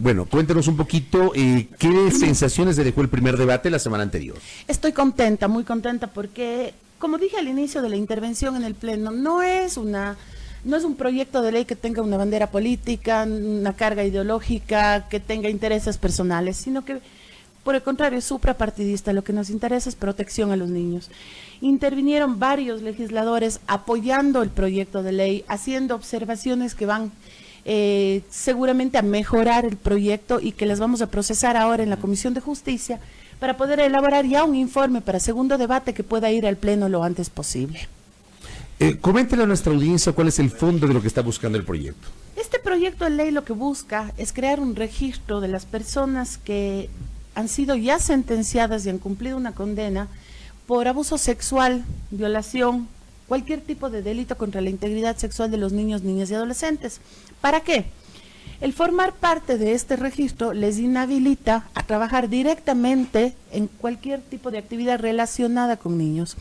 Bueno, cuéntenos un poquito, ¿qué sensaciones le dejó el primer debate la semana anterior? Estoy contenta, muy contenta, porque, como dije al inicio de la intervención en el Pleno, no es un proyecto de ley que tenga una bandera política, una carga ideológica, que tenga intereses personales, sino que, por el contrario, es suprapartidista. Lo que nos interesa es protección a los niños. Intervinieron varios legisladores apoyando el proyecto de ley, haciendo observaciones que van seguramente a mejorar el proyecto y que las vamos a procesar ahora en la Comisión de Justicia para poder elaborar ya un informe para segundo debate que pueda ir al Pleno lo antes posible. Coméntele a nuestra audiencia cuál es el fondo de lo que está buscando el proyecto. Este proyecto de ley lo que busca es crear un registro de las personas que han sido ya sentenciadas y han cumplido una condena por abuso sexual, violación, cualquier tipo de delito contra la integridad sexual de los niños, niñas y adolescentes. ¿Para qué? El formar parte de este registro les inhabilita a trabajar directamente en cualquier tipo de actividad relacionada con niños.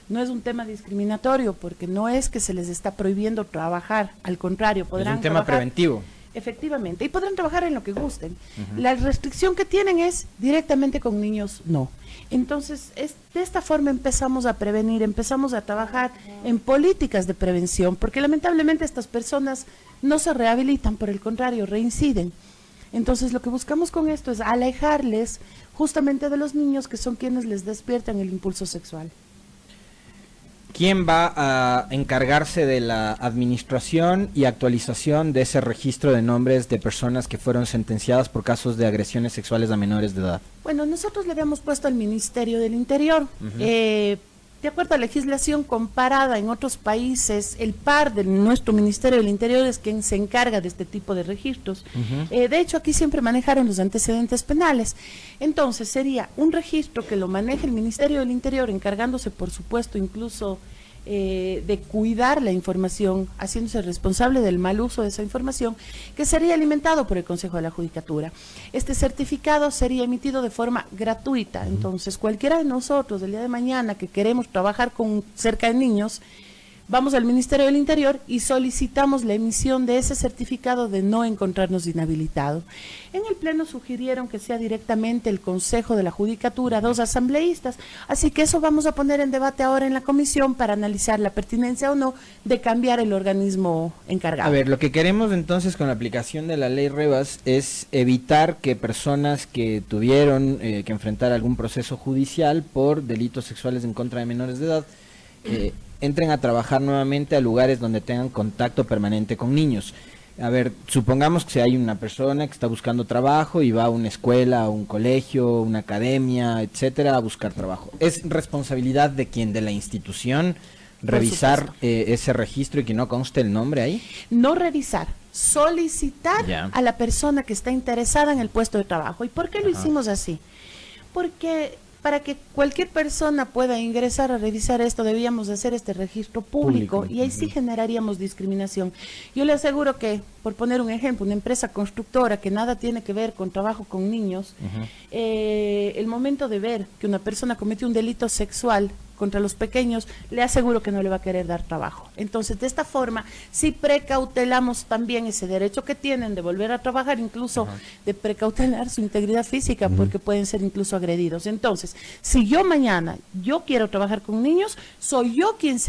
No es un tema discriminatorio, porque no es que se les está prohibiendo trabajar, al contrario, podrán es un tema preventivo. Efectivamente, y podrán trabajar en lo que gusten. La restricción que tienen es directamente con niños, no. Entonces, de esta forma empezamos a prevenir, empezamos a trabajar en políticas de prevención, porque lamentablemente estas personas no se rehabilitan, por el contrario, reinciden. Entonces, lo que buscamos con esto es alejarles justamente de los niños, que son quienes les despiertan el impulso sexual. ¿Quién va a encargarse de la administración y actualización de ese registro de nombres de personas que fueron sentenciadas por casos de agresiones sexuales a menores de edad? Bueno, nosotros le habíamos puesto al Ministerio del Interior. De acuerdo a legislación comparada en otros países, el par de nuestro Ministerio del Interior es quien se encarga de este tipo de registros. De hecho, aquí siempre manejaron los antecedentes penales. Entonces, sería un registro que lo maneje el Ministerio del Interior, encargándose, por supuesto, incluso de cuidar la información, haciéndose responsable del mal uso de esa información, que sería alimentado por el Consejo de la Judicatura. Este certificado sería emitido de forma gratuita. Entonces, cualquiera de nosotros, el día de mañana, que queremos trabajar cerca de niños, vamos al Ministerio del Interior y solicitamos la emisión de ese certificado de no encontrarnos inhabilitado. En el Pleno sugirieron que sea directamente el Consejo de la Judicatura, 2 asambleístas, así que eso vamos a poner en debate ahora en la comisión para analizar la pertinencia o no de cambiar el organismo encargado. A ver, lo que queremos entonces con la aplicación de la ley Rivas es evitar que personas que tuvieron que enfrentar algún proceso judicial por delitos sexuales en contra de menores de edad entren a trabajar nuevamente a lugares donde tengan contacto permanente con niños. A ver, supongamos que si hay una persona que está buscando trabajo y va a una escuela, a un colegio, una academia, etcétera, a buscar trabajo. ¿Es responsabilidad de quién? ¿De la institución revisar ese registro y que no conste el nombre ahí? No revisar, solicitar a la persona que está interesada en el puesto de trabajo. ¿Y por qué lo hicimos así? Porque para que cualquier persona pueda ingresar a revisar esto, debíamos hacer este registro público y ahí sí generaríamos discriminación. Yo le aseguro que, por poner un ejemplo, una empresa constructora que nada tiene que ver con trabajo con niños, el momento de ver que una persona cometió un delito sexual contra los pequeños, le aseguro que no le va a querer dar trabajo. Entonces, de esta forma, sí precautelamos también ese derecho que tienen de volver a trabajar, incluso de precautelar su integridad física, porque pueden ser incluso agredidos. Entonces, si yo mañana, yo quiero trabajar con niños, soy yo quien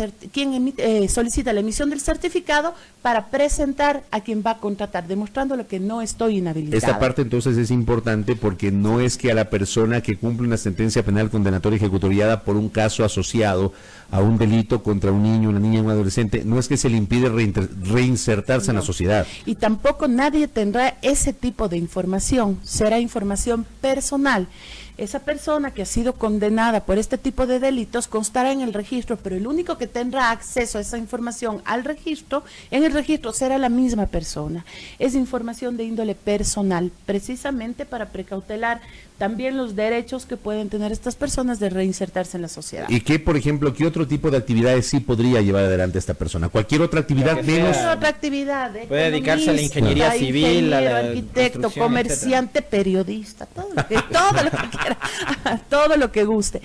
solicita la emisión del certificado para presentar a quien va a contratar, demostrándole que no estoy inhabilitado. Esta parte entonces es importante porque no es que a la persona que cumple una sentencia penal condenatoria ejecutoriada por un caso asociado a un delito contra un niño, una niña, un adolescente, no es que se le impide reinsertarse en la sociedad. Y tampoco nadie tendrá ese tipo de información, será información personal. Esa persona que ha sido condenada por este tipo de delitos constará en el registro, pero el único que tendrá acceso a esa información en el registro será la misma persona. Es información de índole personal, precisamente para precautelar también los derechos que pueden tener estas personas de reinsertarse en la sociedad. ¿Y qué, por ejemplo, qué otro tipo de actividades sí podría llevar adelante esta persona? Cualquier otra actividad menos... Otra actividad, puede dedicarse a la ingeniería civil, a la arquitecto, comerciante, etcétera, periodista, todo lo que quiera. todo lo que guste.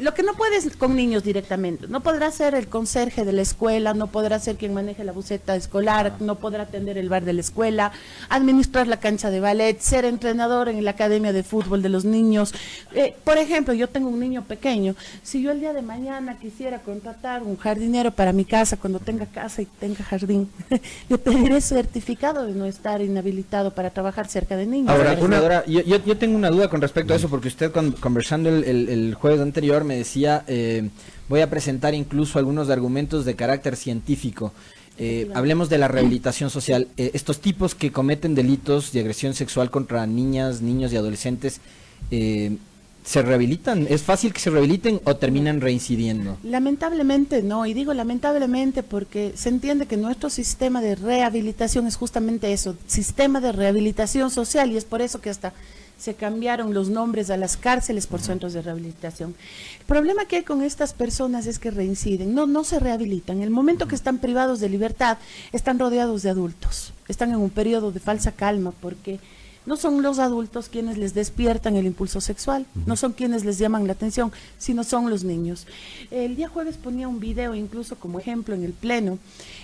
Lo que no puedes con niños directamente, no podrá ser el conserje de la escuela, no podrá ser quien maneje la buseta escolar, no podrá atender el bar de la escuela, administrar la cancha de ballet, ser entrenador en la academia de fútbol de los niños. Por ejemplo, yo tengo un niño pequeño, si yo el día de mañana quisiera contratar un jardinero para mi casa, cuando tenga casa y tenga jardín, le pediré certificado de no estar inhabilitado para trabajar cerca de niños. Ahora, yo tengo una duda con respecto a eso, porque usted conversando el jueves anterior me decía, voy a presentar incluso algunos argumentos de carácter científico. Hablemos de la rehabilitación social. Estos tipos que cometen delitos de agresión sexual contra niñas, niños y adolescentes, ¿se rehabilitan? ¿Es fácil que se rehabiliten o terminan reincidiendo? Lamentablemente no, y digo lamentablemente porque se entiende que nuestro sistema de rehabilitación es justamente eso, sistema de rehabilitación social, y es por eso que hasta se cambiaron los nombres a las cárceles por centros de rehabilitación. El problema que hay con estas personas es que reinciden, no se rehabilitan. En el momento que están privados de libertad, están rodeados de adultos, están en un periodo de falsa calma porque no son los adultos quienes les despiertan el impulso sexual, no son quienes les llaman la atención, sino son los niños. El día jueves ponía un video, incluso como ejemplo en el pleno,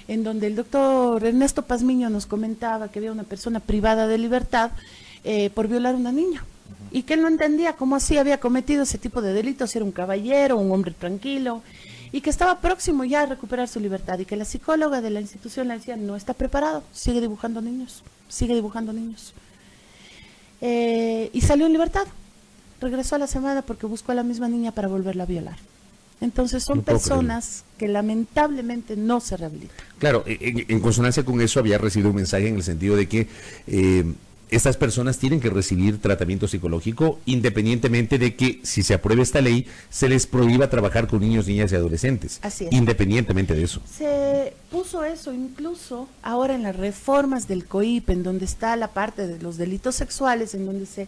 en donde el doctor Ernesto Pazmiño nos comentaba que había una persona privada de libertad por violar a una niña, y que él no entendía cómo así había cometido ese tipo de delitos, si era un caballero, un hombre tranquilo, y que estaba próximo ya a recuperar su libertad, y que la psicóloga de la institución le decía, no está preparado, sigue dibujando niños, sigue dibujando niños. Y salió en libertad, regresó a la semana porque buscó a la misma niña para volverla a violar. Entonces son personas que lamentablemente no se rehabilitan. Claro, en consonancia con eso había recibido un mensaje en el sentido de que estas personas tienen que recibir tratamiento psicológico independientemente de que si se apruebe esta ley se les prohíba trabajar con niños, niñas y adolescentes. Así es. Independientemente de eso. Se puso eso incluso ahora en las reformas del COIP, en donde está la parte de los delitos sexuales, en donde se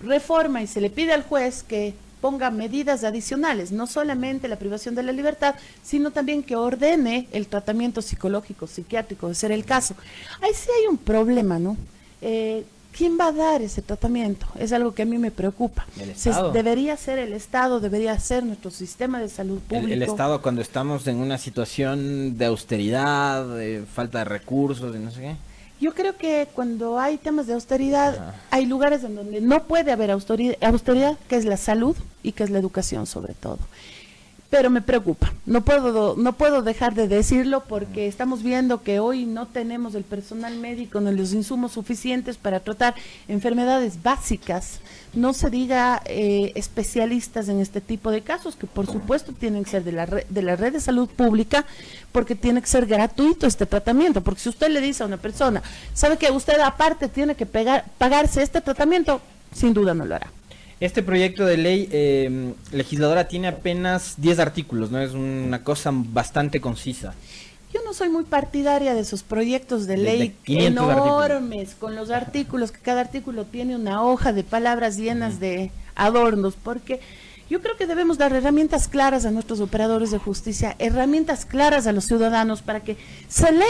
reforma y se le pide al juez que ponga medidas adicionales, no solamente la privación de la libertad, sino también que ordene el tratamiento psicológico, psiquiátrico, de ser el caso. Ahí sí hay un problema, ¿no? ¿Quién va a dar ese tratamiento? Es algo que a mí me preocupa. ¿El Estado? Debería ser el Estado, debería ser nuestro sistema de salud público. El Estado, cuando estamos en una situación de austeridad, de falta de recursos, de no sé qué. Yo creo que cuando hay temas de austeridad, hay lugares en donde no puede haber austeridad, que es la salud y que es la educación sobre todo. Pero me preocupa, no puedo dejar de decirlo porque estamos viendo que hoy no tenemos el personal médico ni los insumos suficientes para tratar enfermedades básicas, no se diga especialistas en este tipo de casos, que por supuesto tienen que ser de la red de salud pública, porque tiene que ser gratuito este tratamiento, porque si usted le dice a una persona, sabe que usted aparte tiene que pagarse este tratamiento, sin duda no lo hará. Este proyecto de ley legisladora tiene apenas 10 artículos, ¿no? Es una cosa bastante concisa. Yo no soy muy partidaria de esos proyectos de ley enormes, con los artículos, que cada artículo tiene una hoja de palabras llenas de adornos, porque yo creo que debemos dar herramientas claras a nuestros operadores de justicia, herramientas claras a los ciudadanos para que se lea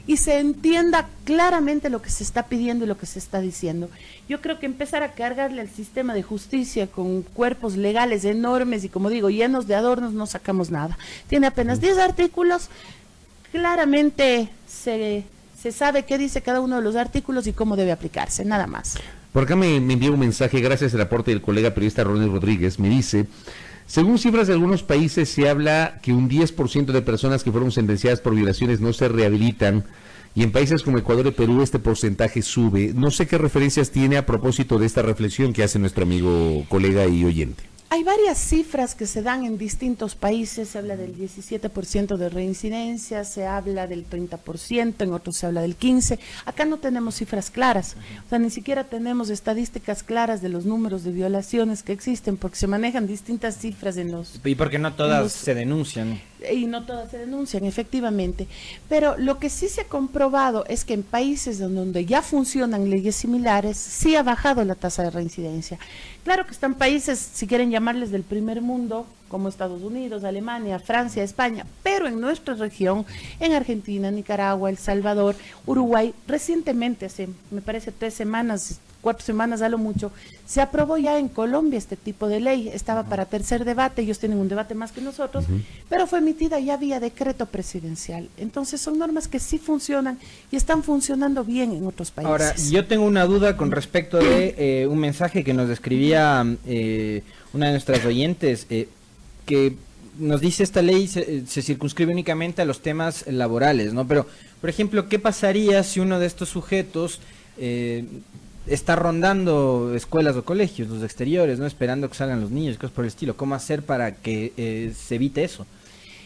y se entienda claramente lo que se está pidiendo y lo que se está diciendo. Yo creo que empezar a cargarle al sistema de justicia con cuerpos legales enormes y, como digo, llenos de adornos, no sacamos nada. Tiene apenas 10 artículos, claramente se sabe qué dice cada uno de los artículos y cómo debe aplicarse, nada más. Por acá me envía un mensaje, gracias al aporte del colega periodista Ronnie Rodríguez, me dice... Según cifras de algunos países, se habla que un 10% de personas que fueron sentenciadas por violaciones no se rehabilitan, y en países como Ecuador y Perú este porcentaje sube. No sé qué referencias tiene a propósito de esta reflexión que hace nuestro amigo, colega y oyente. Hay varias cifras que se dan en distintos países, se habla del 17% de reincidencia, se habla del 30%, en otros se habla del 15%. Acá no tenemos cifras claras, o sea, ni siquiera tenemos estadísticas claras de los números de violaciones que existen, porque se manejan distintas cifras en los... Y porque no todas se denuncian. Y no todas se denuncian, efectivamente. Pero lo que sí se ha comprobado es que en países donde ya funcionan leyes similares, sí ha bajado la tasa de reincidencia. Claro que están países, si quieren llamarles del primer mundo, como Estados Unidos, Alemania, Francia, España, pero en nuestra región, en Argentina, Nicaragua, El Salvador, Uruguay, recientemente, hace, me parece 3 semanas, 4 semanas a lo mucho, se aprobó ya en Colombia este tipo de ley, estaba para tercer debate, ellos tienen un debate más que nosotros, pero fue emitida ya vía decreto presidencial. Entonces son normas que sí funcionan y están funcionando bien en otros países. Ahora, yo tengo una duda con respecto de un mensaje que nos escribía una de nuestras oyentes, que nos dice esta ley se circunscribe únicamente a los temas laborales, ¿no? Pero, por ejemplo, ¿qué pasaría si uno de estos sujetos está rondando escuelas o colegios, los exteriores, ¿no? Esperando que salgan los niños, cosas por el estilo? ¿Cómo hacer para que se evite eso,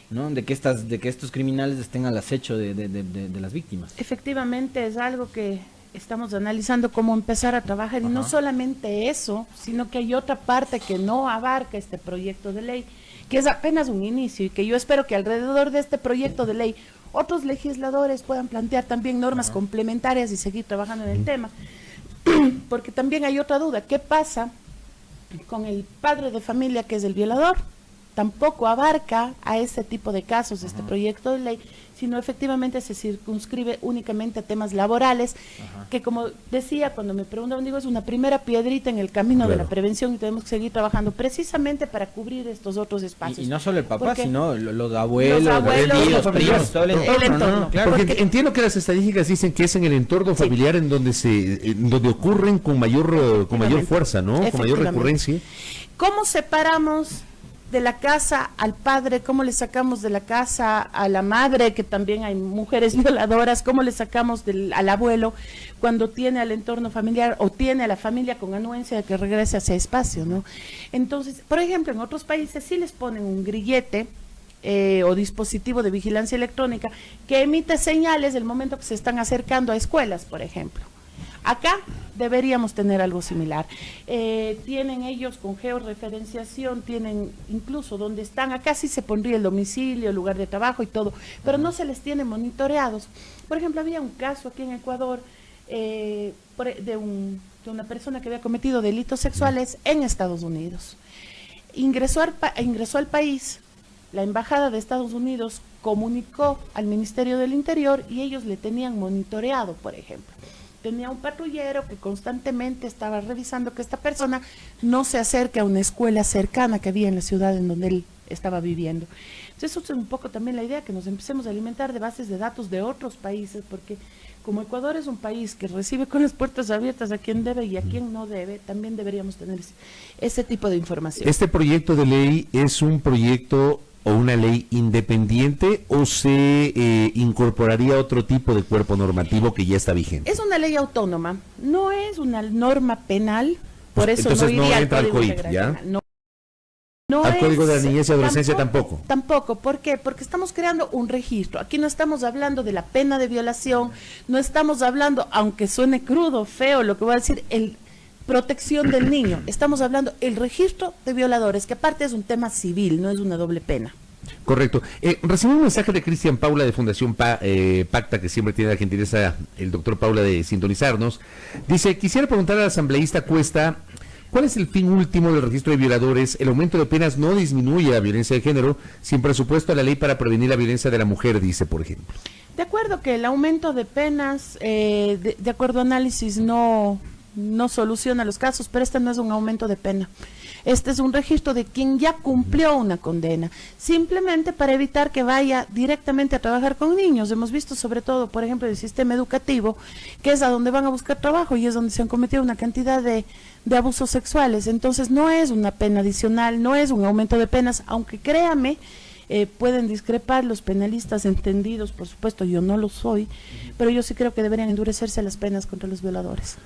¿no? De que estos criminales estén al acecho de las víctimas. Efectivamente, es algo que estamos analizando cómo empezar a trabajar, y no solamente eso, sino que hay otra parte que no abarca este proyecto de ley, que es apenas un inicio, y que yo espero que alrededor de este proyecto de ley otros legisladores puedan plantear también normas complementarias y seguir trabajando en el tema. Porque también hay otra duda, ¿qué pasa con el padre de familia que es el violador? Tampoco abarca a este tipo de casos este proyecto de ley, sino efectivamente se circunscribe únicamente a temas laborales, que como decía, cuando me preguntaban, digo, es una primera piedrita en el camino de la prevención, y tenemos que seguir trabajando precisamente para cubrir estos otros espacios. Y no solo el papá, sino los abuelos, los primos, todo el entorno, ¿no? Claro, porque entiendo que las estadísticas dicen que es en el entorno familiar en donde donde ocurren con mayor fuerza, ¿no? Con mayor recurrencia. ¿Cómo separamos de la casa al padre? ¿Cómo le sacamos de la casa a la madre, que también hay mujeres violadoras? ¿Cómo le sacamos al abuelo cuando tiene al entorno familiar o tiene a la familia con anuencia de que regrese a ese espacio, ¿no? Entonces, por ejemplo, en otros países sí les ponen un grillete o dispositivo de vigilancia electrónica que emite señales del momento que se están acercando a escuelas, por ejemplo. Acá deberíamos tener algo similar. Tienen ellos con georreferenciación, tienen incluso donde están, acá sí se pondría el domicilio, el lugar de trabajo y todo, pero no se les tiene monitoreados. Por ejemplo, había un caso aquí en Ecuador de una persona que había cometido delitos sexuales en Estados Unidos. Ingresó al país, la embajada de Estados Unidos comunicó al Ministerio del Interior y ellos le tenían monitoreado, por ejemplo. Tenía un patrullero que constantemente estaba revisando que esta persona no se acerque a una escuela cercana que había en la ciudad en donde él estaba viviendo. Entonces, eso es un poco también la idea, que nos empecemos a alimentar de bases de datos de otros países, porque como Ecuador es un país que recibe con las puertas abiertas a quien debe y a quien no debe, también deberíamos tener ese tipo de información. ¿Este proyecto de ley es un proyecto o una ley independiente o se incorporaría otro tipo de cuerpo normativo que ya está vigente? Es una ley autónoma, no es una norma penal, por eso entonces no iría entra al al Código COIP, Integral ¿ya? Penal. No al Código de la Niñez y Adolescencia tampoco. Tampoco, ¿por qué? Porque estamos creando un registro. Aquí no estamos hablando de la pena de violación, no estamos hablando, aunque suene crudo, feo, lo que voy a decir, protección del niño. Estamos hablando el registro de violadores, que aparte es un tema civil, no es una doble pena. Correcto. Recibí un mensaje de Cristian Paula de Fundación Pacta, que siempre tiene la gentileza el doctor Paula de sintonizarnos. Dice, quisiera preguntar al asambleísta Cuesta, ¿cuál es el fin último del registro de violadores? El aumento de penas no disminuye la violencia de género, sin presupuesto a la ley para prevenir la violencia de la mujer, dice, por ejemplo. De acuerdo que el aumento de penas, de acuerdo a análisis, no soluciona los casos, pero este no es un aumento de pena. Este es un registro de quien ya cumplió una condena, simplemente para evitar que vaya directamente a trabajar con niños. Hemos visto sobre todo, por ejemplo, el sistema educativo, que es a donde van a buscar trabajo y es donde se han cometido una cantidad de abusos sexuales. Entonces no es una pena adicional, no es un aumento de penas, aunque créame, pueden discrepar los penalistas entendidos, por supuesto, yo no lo soy, pero yo sí creo que deberían endurecerse las penas contra los violadores.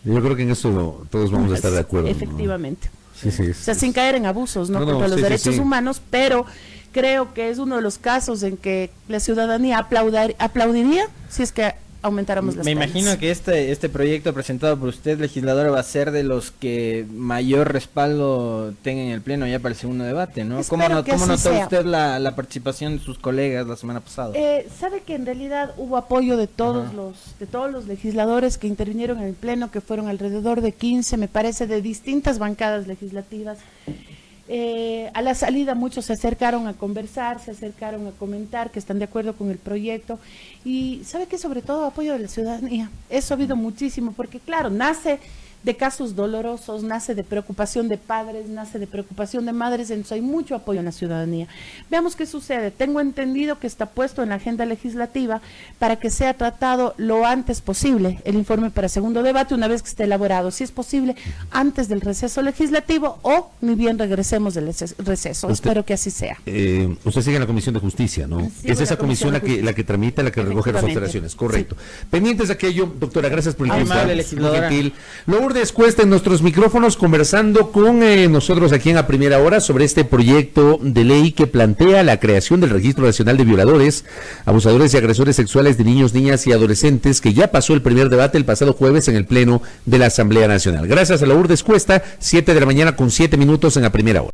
Yo creo que en eso todos vamos a estar de acuerdo. Efectivamente. ¿No? Sí, o sea, sin caer en abusos, ¿no? Contra los derechos humanos, pero creo que es uno de los casos en que la ciudadanía aplaudiría si es que aumentáramos las penas. Me imagino que este proyecto presentado por usted, legisladora, va a ser de los que mayor respaldo tenga en el Pleno ya para el segundo debate, ¿no? ¿Cómo notó usted la participación de sus colegas la semana pasada? Sabe que en realidad hubo apoyo de todos los legisladores que intervinieron en el Pleno, que fueron alrededor de 15, me parece, de distintas bancadas legislativas. A la salida muchos se acercaron a conversar, se acercaron a comentar que están de acuerdo con el proyecto y sabe que sobre todo apoyo de la ciudadanía. Eso ha habido muchísimo porque claro, nace de casos dolorosos, nace de preocupación de padres, nace de preocupación de madres, entonces hay mucho apoyo en la ciudadanía. Veamos qué sucede. Tengo entendido que está puesto en la agenda legislativa para que sea tratado lo antes posible el informe para segundo debate, una vez que esté elaborado, si es posible, antes del receso legislativo o ni bien regresemos del receso. Espero que así sea. Usted sigue en la Comisión de Justicia, ¿no? Sí, es esa comisión la que tramita, la que recoge las observaciones, correcto. Sí. Pendientes de aquello, doctora, gracias por el tiempo. Lourdes Cuesta en nuestros micrófonos conversando con nosotros aquí en A Primera Hora sobre este proyecto de ley que plantea la creación del Registro Nacional de Violadores, Abusadores y Agresores Sexuales de Niños, Niñas y Adolescentes, que ya pasó el primer debate el pasado jueves en el Pleno de la Asamblea Nacional. Gracias a Lourdes Cuesta, 7 de la mañana con 7 minutos en A Primera Hora.